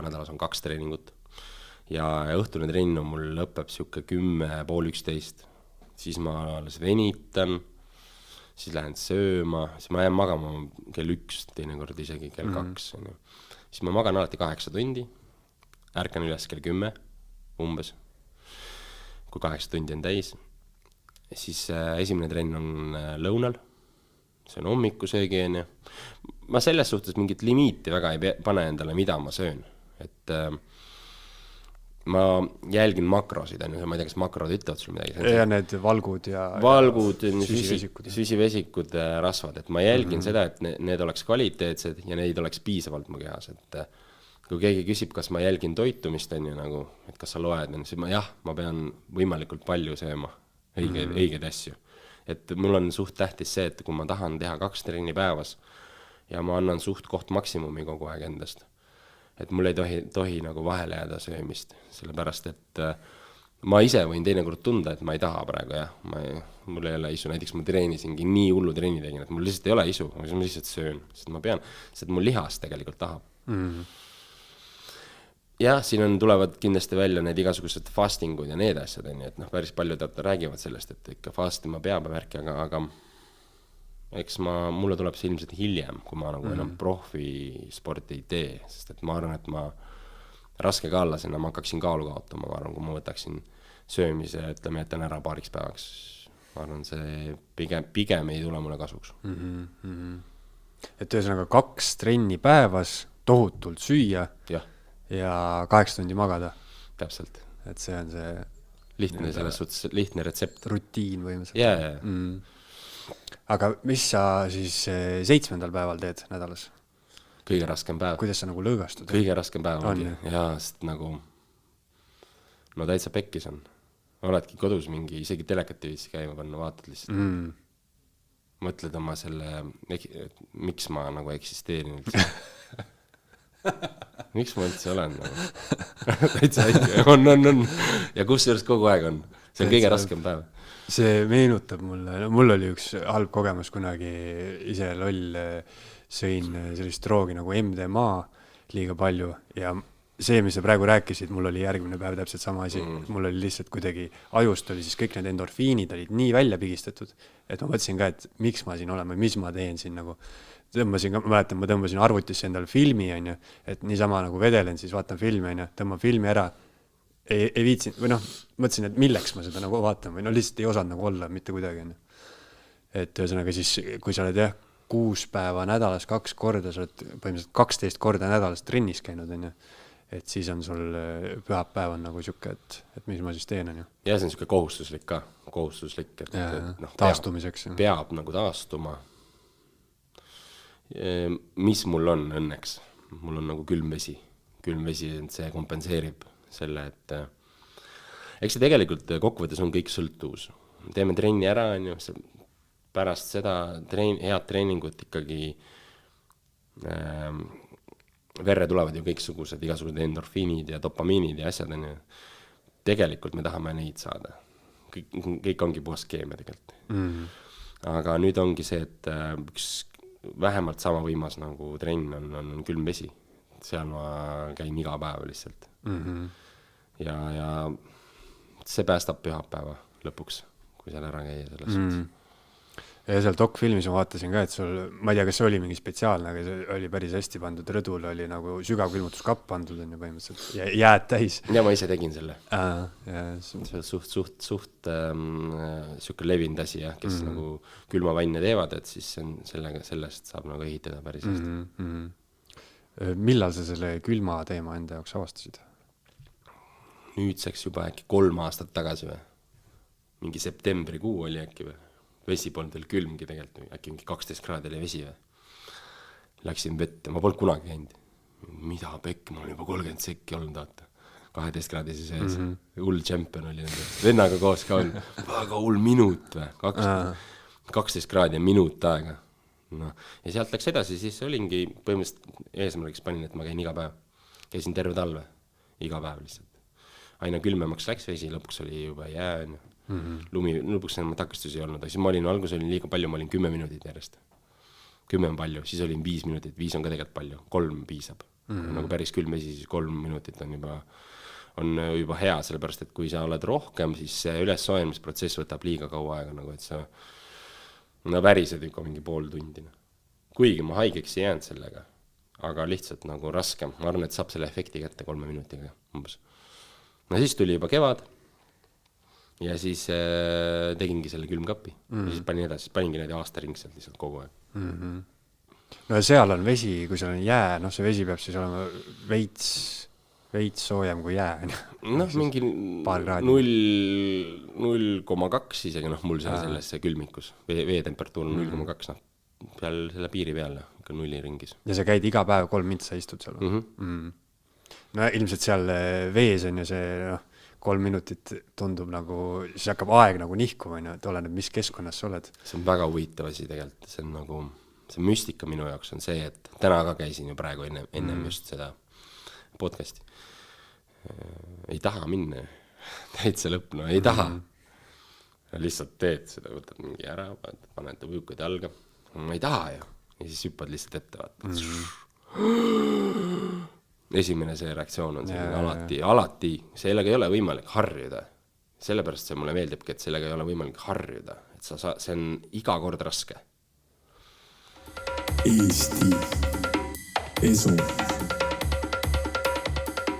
nädalas on 2 treeningut ja õhtune trenn on mul lõpeb siuke 10, pool 11. Siis ma alles venitan, siis lähen sööma, siis ma jään magama kell 1, teinekord isegi kell 2. Siis ma magan alati 8 tundi, ärkan üles kell 10 umbes, kui 8 tundi on täis. Siis esimene trenn on lõunal, see on hommikusöögi. Ma selles suhtes mingit limiiti väga ei pane endale, mida ma söön. Et ma jälgin makrosid, ma ei tea, kas makrod ütlevad sul midagi. Ja need valgud ja süsivesikud, rasvad. Et ma jälgin seda, et need oleks kvaliteetsed ja neid oleks piisavalt mu kehas. Et kui keegi küsib, kas ma jälgin toitumist, nagu, et kas sa loed, siis ma pean võimalikult palju sööma õigeid asju. Et mul on suht tähtis see, et kui ma tahan teha 2 trenni päevas ja ma annan suht koht maksimumi kogu aeg endast, et mul ei tohi nagu vahele jääda söömist, sellepärast, et ma ise võin teinekord tunda, et ma ei taha praegu, mul ei ole isu, näiteks ma treenisingi nii hullu trenni tegin, et mul lihtsalt ei ole isu, ma lihtsalt söön, sest ma pean, sest mul lihas tegelikult tahab. Ja siin tulevad kindlasti välja need igasugused fastingud ja need asjad, et päris paljud räägivad sellest, et ikka fastima peab värki, aga eks mulle tuleb see ilmselt hiljem, kui ma nagu enam profisporti ei tee, sest et ma arvan, et ma raske kaallasena ma hakkaksin kaalu kaotama, ma arvan, kui ma võtaksin söömise, ütleme, jätan ära paariks päevaks. Ma arvan, see pigem ei tule mulle kasuks. Et ühesõnaga 2 trenni päevas tohutult süüa ja 8 tundi magada. Täpselt. Et see on see lihtne, selles suhtes lihtne retsept. Rutiin võimaliselt. Aga mis sa siis 7. päeval teed nädalas? Kõige raskem päev. Kuidas sa nagu lõõgastud? Kõige raskem päev ongi. Ja sest nagu täitsa pekkis on. Oledki kodus mingi, isegi telekatiivisi käima panna, vaatad lihtsalt. Mõtled oma selle, miks ma nagu eksisteerin üldse. Miks ma üldse olen täitsa hästi, on ja kus juures kogu aeg on, see on kõige raskem päev. See meenutab mulle, mul oli üks halb kogemus kunagi, ise loll sõin sellist droogi nagu MDMA liiga palju ja see, mis sa praegu rääkisid, mul oli järgmine päev täpselt sama asi, mul oli lihtsalt kuidagi ajust oli siis kõik need endorfiinid olid nii välja pigistatud, et ma mõtlesin ka, et miks ma siin olen või mis ma teen siin nagu ma tõmbasin arvutisse endale filmi, et niisama nagu vedelen, siis vaatan filmi, tõmban filmi ära, ei viitsin, või mõtlesin, et milleks ma seda nagu vaatan, või lihtsalt ei osanud nagu olla mitte kuidagi. Et ühesõnaga siis, kui sa oled 6 päeva nädalas 2 korda, sa oled põhimõtteliselt 12 korda nädalas trennis käinud, et siis on sul pühapäev on nagu siuke, et mis ma siis teen, Ja see on siuke kohustuslik ka, et taastumiseks. Peab nagu taastuma. Mis mul on õnneks? Mul on nagu külmvesi, see kompenseerib selle, et eks see tegelikult kokkuvõttes on kõik sõltuvus. Teeme trenni ära, pärast seda head treeningut ikkagi verre tulevad ju kõiksugused igasugused endorfiinid ja dopamiinid ja asjad. Tegelikult me tahame neid saada. Kõik ongi puhas keemia tegelikult. Aga nüüd ongi see, et üks vähemalt sama võimas nagu trenn on külmvesi. Seal ma käin iga päev lihtsalt. Ja see päästab pühapäeva lõpuks, kui seal ära käia selles suhtes. Ja seal doc-filmis ma vaatasin ka, et sul, ma ei tea, kas see oli mingi spetsiaalne, aga see oli päris hästi pandud, rõdul oli nagu sügavkülmutuskapp pandud on ju põhimõtteliselt ja jääd täis. Ja ma ise tegin selle. See suht siuke levinud asi, kes nagu külmavanne teevad, et siis sellest saab nagu ehitada päris hästi. Millal sa selle külma teema enda jaoks avastasid? Nüüdseks juba äkki 3 aastat tagasi või? Mingi septembrikuu oli äkki või? Vesi polnud veel külmgi tegelikult, äkki mingi 12 kraadi oli vesi või. Läksin vette, ma polnud kunagi käinud. Mida pekk, ma olen juba 30 sekki olnud, 12 kraadisi sees. Hull tšempion oli nende. Vennaga koos ka oli. Väga hull minut või, 12 kraadi ja minut aega. Ja sealt läks edasi, siis olingi põhimõtteliselt eesmärgiks panin, et ma käin iga päev. Käisin terve talve, iga päev lihtsalt. Aina külmemaks läks vesi, lõpuks oli juba jää. Lumi, lõpuks enam takistusi ei olnud, siis ma olin, algus olin liiga palju, ma olin 10 minutit järjest. 10 on palju, siis olin 5 minutit, 5 on ka tegelikult palju, 3 piisab. nagu päris külm vesi, siis 3 minutit on juba hea, sellepärast et kui sa oled rohkem, siis see ülessoojenemisprotsess võtab liiga kaua aega, nagu et sa värised ikka mingi pool tundi. Kuigi ma haigeks ei jäänud sellega, aga lihtsalt nagu raskem. Ma arvan, et saab selle efekti kätte 3 minutiga umbes. No siis tuli juba kevad ja siis tegingi selle külmkapi. Ja siis paningi need aastaringselt lihtsalt kogu aeg. No ja seal on vesi, kui seal on jää, see vesi peab siis olema veits soojem kui jää. Noh, mingi 0,2 isegi, mul selles külmikus. Veetemperatuur on 0,2, peal selle piiri peal, ikka 0 ringis. Ja sa käid iga päev 3 mintsa istud seal? No ilmselt seal vees on ja see 3 minutit tundub nagu, siis hakkab aeg nagu nihkuma, et oleneb, mis keskkonnas sa oled. See on väga huvitav asi tegelikult, see on nagu, see müstika minu jaoks on see, et täna ka käisin ju praegu ennem just seda podcasti. Ei taha minna, täitsa lõpp, ei taha. Lihtsalt teed seda, võtad mingi ära, paned võjukad jalga. Ma ei taha ju. Ja siis hüppad lihtsalt ette, vaata. Esimene see reaktsioon on selline alati, sellega ei ole võimalik harjuda. Sellepärast see mulle meeldibki, et sellega ei ole võimalik harjuda. Et see on iga kord raske. Eesti Esu.